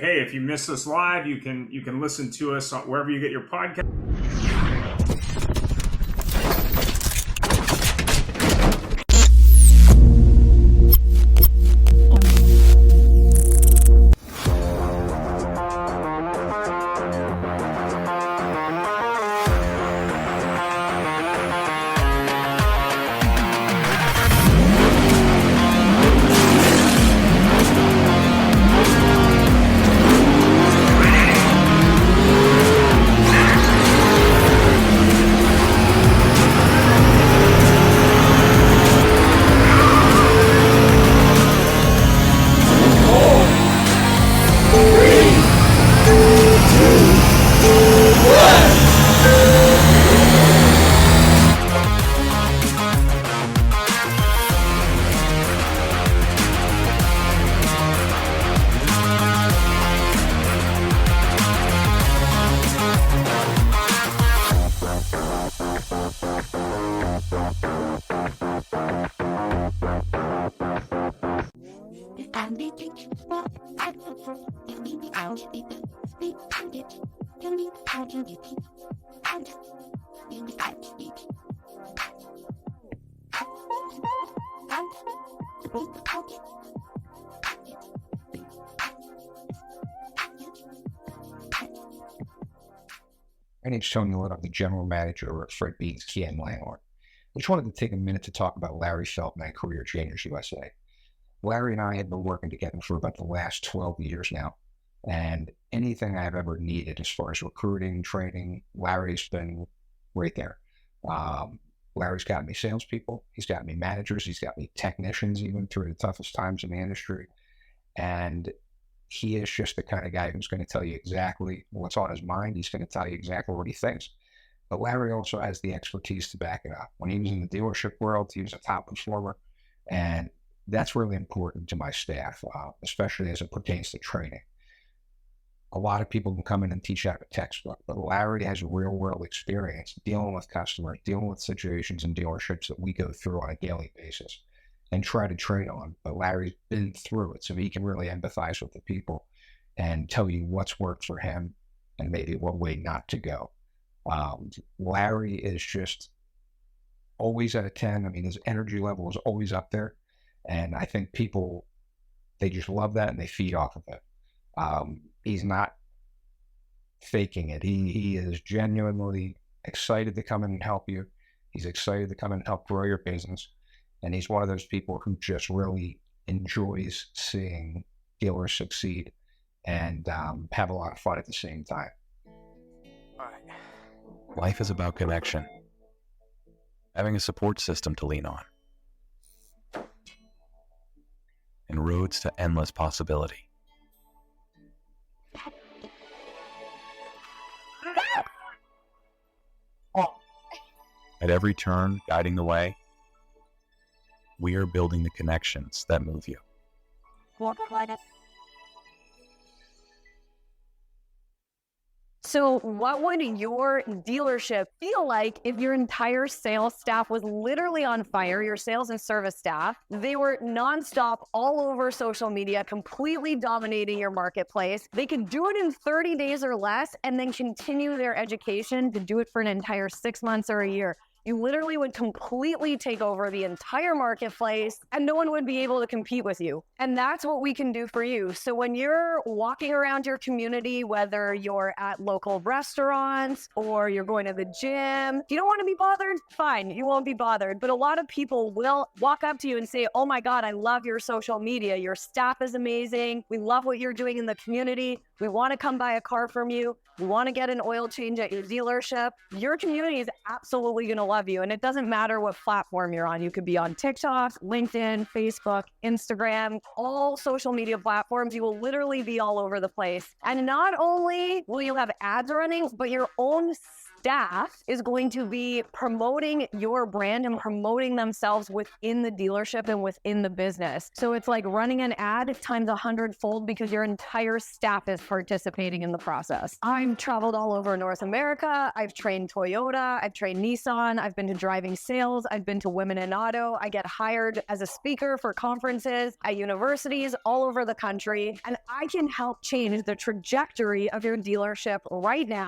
Hey, if you miss us live, you can listen to us wherever you get your podcast. My name's Tony Wood. I'm the general manager at Fred Bean's Key and Landlord. I just wanted to take a minute to talk about Larry Feldman at Career Changers USA. Larry and I have been working together for about the last 12 years now, and anything I've ever needed as far as recruiting, training, Larry's been right there. Larry's got me salespeople, he's got me managers, he's got me technicians even through the toughest times in the industry, and he is just the kind of guy who's going to tell you exactly what's on his mind. He's going to tell you exactly what he thinks. But Larry also has the expertise to back it up. When he was in the dealership world, he was a top performer. And that's really important to my staff, especially as it pertains to training. A lot of people can come in and teach out of a textbook, but Larry has real world experience dealing with customers, dealing with situations in dealerships that we go through on a daily basis and try to train on. But Larry's been through it, so he can really empathize with the people and tell you what's worked for him and maybe what way not to go. Larry is just always at a 10. I mean, his energy level is always up there. And I think people, they just love that and they feed off of it. He's not faking it. He is genuinely excited to come in and help you. He's excited to come in and help grow your business. And he's one of those people who just really enjoys seeing dealers succeed and have a lot of fun at the same time. All right. Life is about connection. Having a support system to lean on. And roads to endless possibility. At every turn, guiding the way, we are building the connections that move you. So what would your dealership feel like if your entire sales staff was literally on fire, your sales and service staff? They were nonstop all over social media, completely dominating your marketplace. They could do it in 30 days or less and then continue their education to do it for an entire 6 months or a year. You literally would completely take over the entire marketplace and no one would be able to compete with you. And that's what we can do for you. So when you're walking around your community, whether you're at local restaurants or you're going to the gym, if you don't want to be bothered, fine, you won't be bothered. But a lot of people will walk up to you and say, oh my God, I love your social media. Your staff is amazing. We love what you're doing in the community. We want to come buy a car from you. We want to get an oil change at your dealership. Your community is absolutely going to love you. And it doesn't matter what platform you're on. You could be on TikTok, LinkedIn, Facebook, Instagram, all social media platforms. You will literally be all over the place. And not only will you have ads running, but your own staff is going to be promoting your brand and promoting themselves within the dealership and within the business. So it's like running an ad times 100-fold because your entire staff is participating in the process. I've traveled all over North America. I've trained Toyota. I've trained Nissan. I've been to driving sales. I've been to Women in Auto. I get hired as a speaker for conferences at universities all over the country. And I can help change the trajectory of your dealership right now.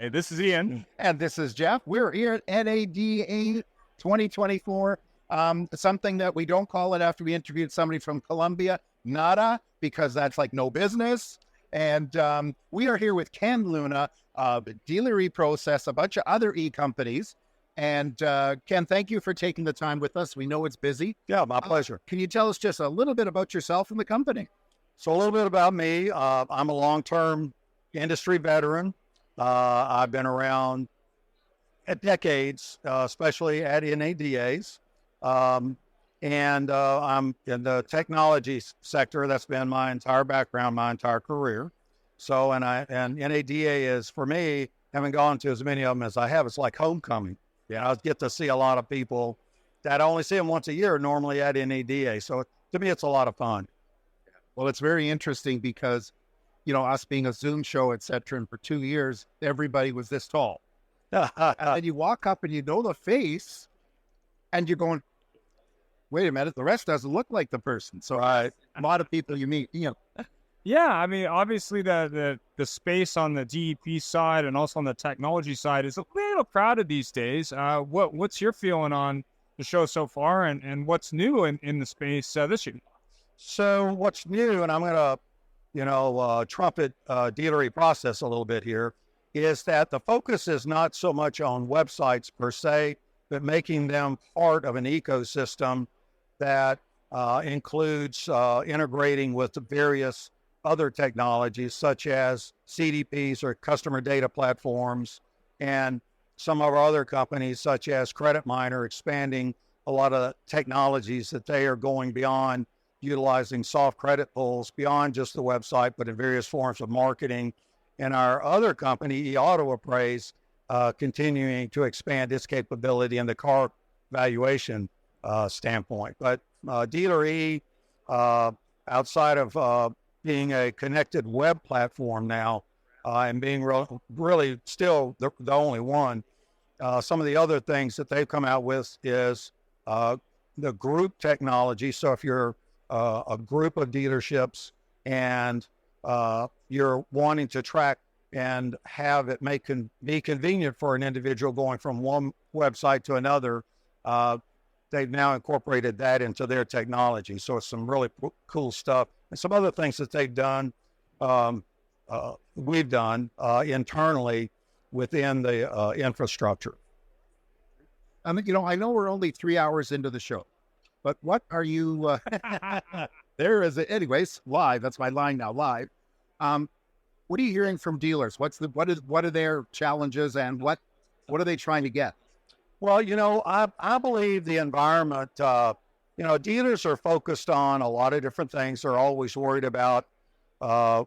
Hey, this is Ian. And this is Jeff. We're here at NADA 2024. Something that we don't call it after we interviewed somebody from Colombia, nada, because that's like no business. And we are here with kluna, Dealer E-Process, a bunch of other e-companies. And Ken, thank you for taking the time with us. We know it's busy. Yeah, my pleasure. Can you tell us just a little bit about yourself and the company? So a little bit about me. I'm a long-term industry veteran. I've been around decades, especially at NADAs. I'm in the technology sector. That's been my entire background, my entire career. So, and NADA is, for me, having gone to as many of them as I have, it's like homecoming. I get to see a lot of people that I only see them once a year normally at NADA. So to me, it's a lot of fun. Well, it's very interesting because, you know, us being a Zoom show, et cetera, and for 2 years, everybody was this tall. And you walk up and you know the face and you're going, wait a minute, the rest doesn't look like the person. So a lot of people you meet, you know. Yeah, I mean, obviously the space on the DEP side and also on the technology side is a little crowded these days. What's your feeling on the show so far, and what's new in the space this year? So what's new, and I'm going to, trumpet Dealer E-Process a little bit here, is that the focus is not so much on websites per se, but making them part of an ecosystem that includes integrating with the various other technologies such as CDPs or customer data platforms, and some of our other companies such as Credit Miner expanding a lot of technologies that they are going beyond, utilizing soft credit pulls beyond just the website, but in various forms of marketing. And our other company, eAuto Appraise, continuing to expand its capability in the car valuation standpoint. But Dealer E, outside of being a connected web platform now, and being really still the only one, some of the other things that they've come out with is the group technology. So if you're a group of dealerships and you're wanting to track and have it be convenient for an individual going from one website to another, they've now incorporated that into their technology. So it's some really cool stuff. And some other things that they've done, we've done internally within the infrastructure. I mean, you know, I know we're only 3 hours into the show, but what are you, there is it. Anyways, live, that's my line now, live. What are you hearing from dealers? What are their challenges and what are they trying to get? Well, you know, I believe the environment, dealers are focused on a lot of different things. They're always worried about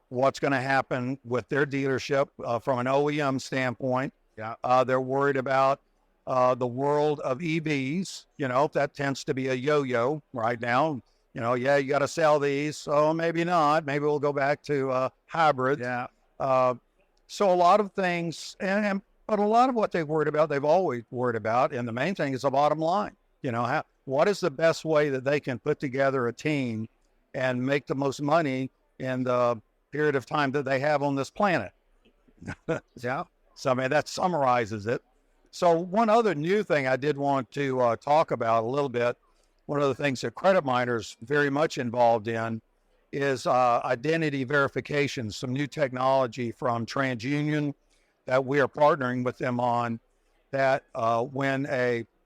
what's going to happen with their dealership from an OEM standpoint. Yeah. They're worried about the world of EVs. You know, that tends to be a yo-yo right now. You know, yeah, you got to sell these. So maybe not. Maybe we'll go back to hybrids. Yeah. So a lot of things, but a lot of what they've worried about, they've always worried about. And the main thing is the bottom line. You know, what is the best way that they can put together a team and make the most money in the period of time that they have on this planet? Yeah. So, I mean, that summarizes it. So one other new thing I did want to talk about a little bit, one of the things that Credit Miner's very much involved in is identity verification, some new technology from TransUnion that we are partnering with them on, that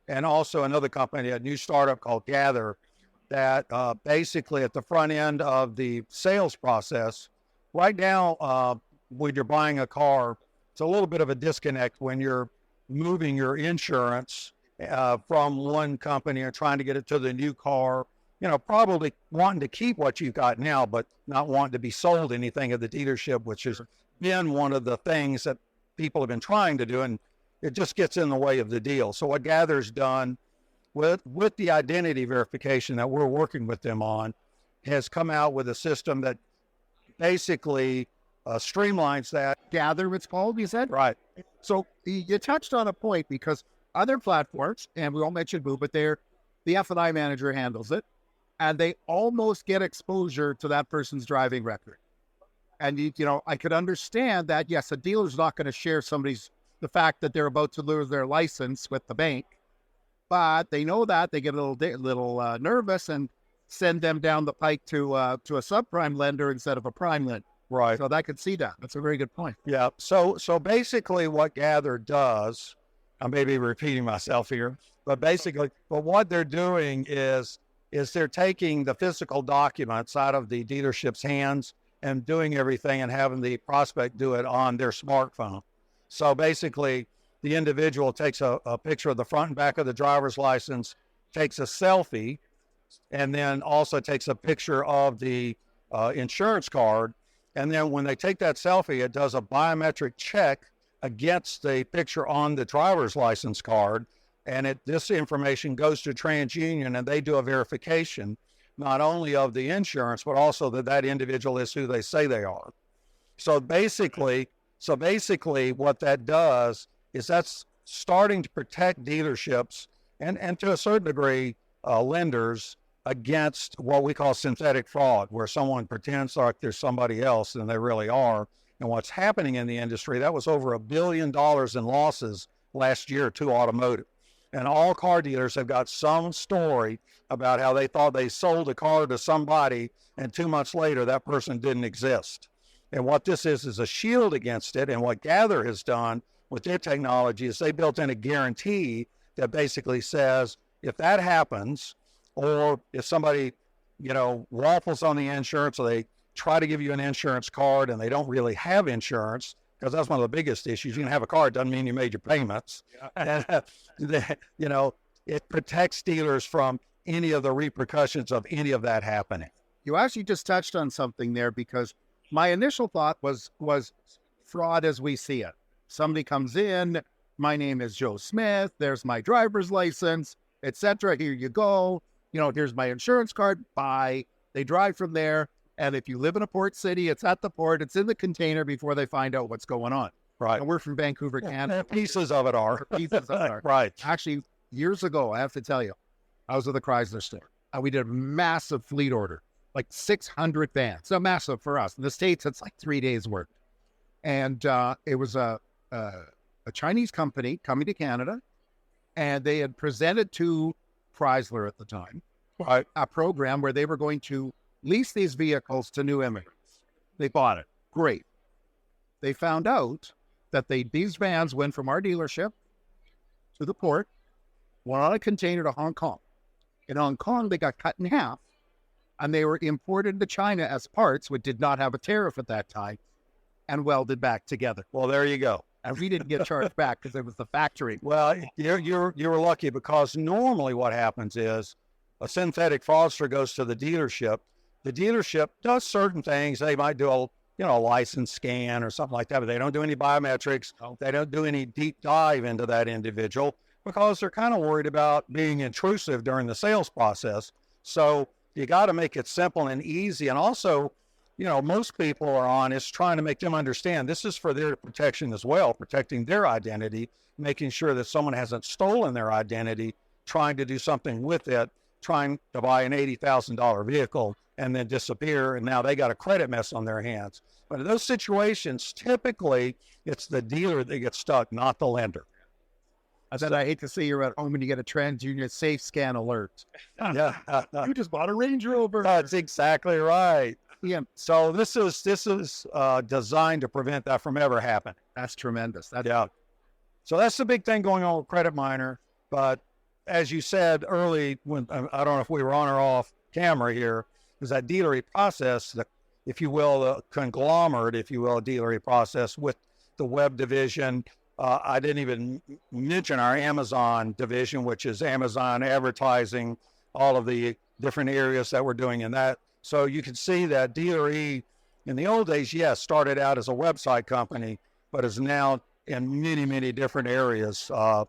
and also another company, a new startup called Gather, that basically at the front end of the sales process, right now, when you're buying a car, it's a little bit of a disconnect when you're moving your insurance from one company and trying to get it to the new car, you know, probably wanting to keep what you've got now, but not wanting to be sold anything at the dealership, which is been one of the things that people have been trying to do, and it just gets in the way of the deal. So what Gather's done with the identity verification that we're working with them on has come out with a system that basically streamlines that. Gather, it's called, you said? Right. So you touched on a point, because other platforms, and we all mentioned Boo, but the F&I manager handles it, and they almost get exposure to that person's driving record. And I could understand that. Yes, a dealer's not going to share the fact that they're about to lose their license with the bank, but they know that they get a little nervous and send them down the pike to a subprime lender instead of a prime lender. Right. So I could see that. That's a very good point. Yeah. So basically what Gather does, I may be repeating myself here, but what they're doing is they're taking the physical documents out of the dealership's hands and doing everything and having the prospect do it on their smartphone. So basically the individual takes a picture of the front and back of the driver's license, takes a selfie, and then also takes a picture of the insurance card. And then when they take that selfie, it does a biometric check against the picture on the driver's license card. And this information goes to TransUnion, and they do a verification, not only of the insurance, but also that individual is who they say they are. So basically what that does is that's starting to protect dealerships and to a certain degree, lenders against what we call synthetic fraud, where someone pretends like there's somebody else than they really are. And what's happening in the industry, that was over $1 billion in losses last year to automotive. And all car dealers have got some story about how they thought they sold a car to somebody, and 2 months later, that person didn't exist. And what this is a shield against it. And what Gather has done with their technology is they built in a guarantee that basically says, if that happens, or if somebody, waffles on the insurance, or they try to give you an insurance card and they don't really have insurance, because that's one of the biggest issues. You can have a card, doesn't mean you made your payments. Yeah. And, it protects dealers from any of the repercussions of any of that happening. You actually just touched on something there, because my initial thought was fraud as we see it. Somebody comes in, my name is Joe Smith, there's my driver's license, etc. Here you go. Here's my insurance card, bye. They drive from there. And if you live in a port city, it's at the port, it's in the container before they find out what's going on. Right. And we're from Vancouver, Canada. Pieces of it are. Pieces of it are. Right. Actually, years ago, I have to tell you, I was at the Chrysler store, and we did a massive fleet order, like 600 vans. So massive for us. In the States, it's like 3 days work. And it was a Chinese company coming to Canada, and they had presented to Chrysler at the time a program where they were going to lease these vehicles to new immigrants. They bought it. Great. They found out that these vans went from our dealership to the port, went on a container to Hong Kong. In Hong Kong, they got cut in half, and they were imported to China as parts, which did not have a tariff at that time, and welded back together. Well, there you go. And we didn't get charged back because it was the factory. Well, you were lucky, because normally what happens is a synthetic fraudster goes to the dealership. The dealership does certain things. They might do a license scan or something like that, but they don't do any biometrics. They don't do any deep dive into that individual, because they're kind of worried about being intrusive during the sales process. So you got to make it simple and easy. And also, most people are honest, trying to make them understand this is for their protection as well, protecting their identity, making sure that someone hasn't stolen their identity, trying to do something with it, trying to buy an $80,000 vehicle and then disappear, and now they got a credit mess on their hands. But in those situations, typically it's the dealer that gets stuck, not the lender. I said, I hate to see you're at home and you get a TransUnion safe scan alert. Yeah. You just bought a Range Rover. That's exactly right. Yeah. So this is designed to prevent that from ever happening. That's tremendous. So that's the big thing going on with Credit Miner. But as you said early, when I don't know if we were on or off camera here, is that dealery process, if you will, the conglomerate, if you will, dealery process with the web division. I didn't even mention our Amazon division, which is Amazon advertising, all of the different areas that we're doing in that. So you can see that Dealer E in the old days, yes, started out as a website company, but is now in many, many different areas of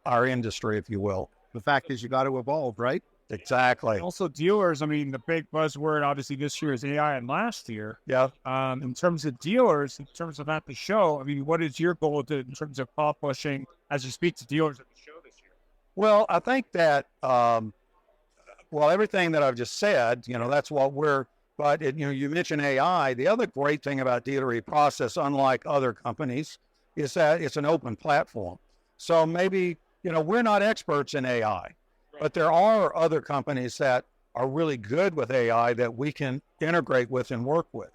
our industry, if you will. The fact is, you got to evolve, right? Exactly. Also, dealers, I mean, the big buzzword obviously this year is AI, and last year. Yeah. In terms of dealers, in terms of at the show, I mean, what is your goal in terms of accomplishing as you speak to dealers at the show this year? Well, I think that, everything that I've just said, that's what but you mentioned AI. The other great thing about Dealer Process, unlike other companies, is that it's an open platform. So maybe, we're not experts in AI, but there are other companies that are really good with AI that we can integrate with and work with.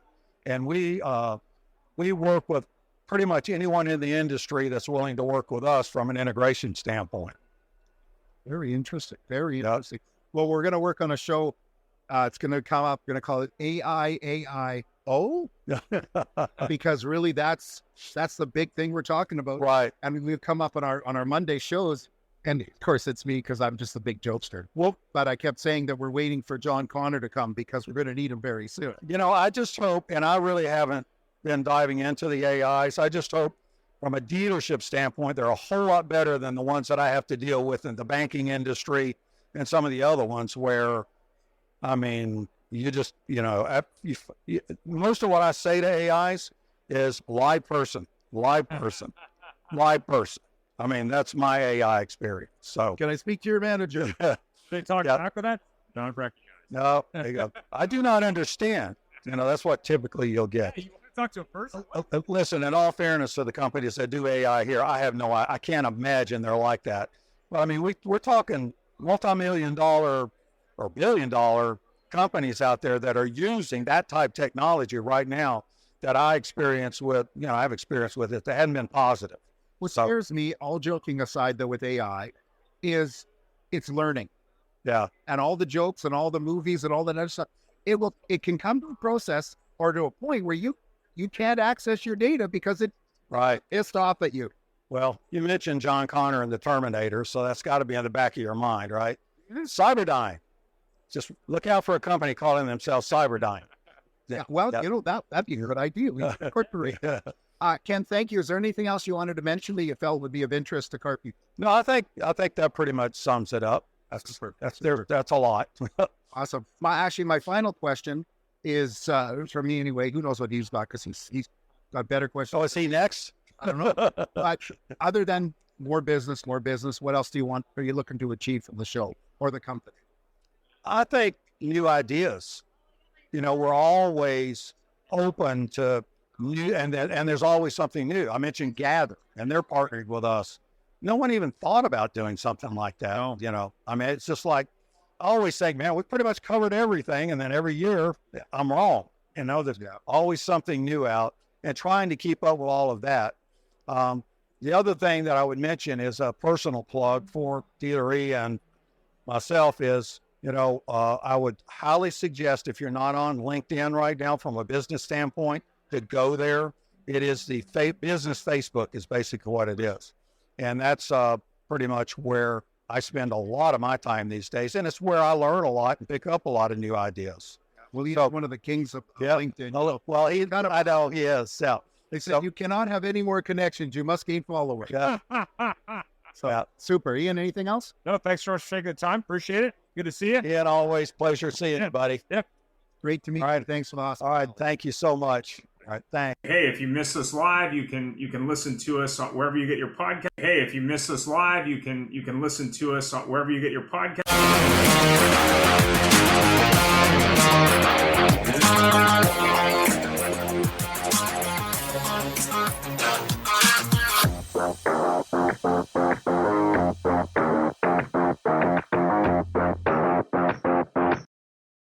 And we work with pretty much anyone in the industry that's willing to work with us from an integration standpoint. Very interesting. Very interesting. Well, we're going to work on a show. It's going to come up. We're going to call it AIAIO, because really that's the big thing we're talking about. Right. I mean, we've come up on our Monday shows, and of course it's me because I'm just a big jokester. Well, but I kept saying that we're waiting for John Connor to come because we're going to need him very soon. I just hope, and I really haven't been diving into the AIs. I just hope from a dealership standpoint, they're a whole lot better than the ones that I have to deal with in the banking industry and some of the other ones where, I mean, you just, most of what I say to AIs is live person. I mean, that's my AI experience. So Can I speak to your manager? They talk back with that? Don't recognize. No, there you go. I do not understand. That's what typically you'll get. Hey, you want to talk to a person? Listen, in all fairness to the companies that do AI here, I can't imagine they're like that. But I mean, we're talking multi-million-dollar or billion-dollar companies out there that are using that type technology right now that I experience with, I've experienced with it that hadn't been positive. What scares me, all joking aside, though, with AI, is it's learning. Yeah. And all the jokes and all the movies and all that other stuff, it can come to a process or to a point where you can't access your data because it pissed off at you. Well, you mentioned John Connor and the Terminator, so that's got to be in the back of your mind, right? Cyberdyne. Just look out for a company calling themselves Cyberdyne. Yeah, well, that'd be a good idea. We incorporate. Ken, thank you. Is there anything else you wanted to mention that you felt would be of interest to CART people? No, I think that pretty much sums it up. That's a lot. Awesome. My final question is from me anyway. Who knows what he's got because he's got better questions. Oh, is he next? I don't know. But other than more business, what else are you looking to achieve from the show or the company? I think new ideas. We're always open to new, and there's always something new. I mentioned Gather, and they're partnering with us. No one even thought about doing something like that. I mean, it's just like, I always say, man, we've pretty much covered everything. And then every year I'm wrong. There's always something new out, and trying to keep up with all of that. The other thing that I would mention is a personal plug for Dealer E and myself is, I would highly suggest, if you're not on LinkedIn right now from a business standpoint, to go there. It is the business Facebook is basically what it is. And that's pretty much where I spend a lot of my time these days. And it's where I learn a lot and pick up a lot of new ideas. Well, he's one of the kings of LinkedIn. Well, I know he is. So they said you cannot have any more connections. You must gain followers. Yeah. Super. Ian, anything else? No, thanks so much for taking the time. Appreciate it. Good to see you. Ian, always pleasure seeing you, buddy. Yeah. Great to meet you. All right. Thanks a lot. All right. Thank you so much. All right. Thanks. Hey, if you miss us live, you can listen to us wherever you get your podcast. Hey, if you miss us live, you can listen to us wherever you get your podcast.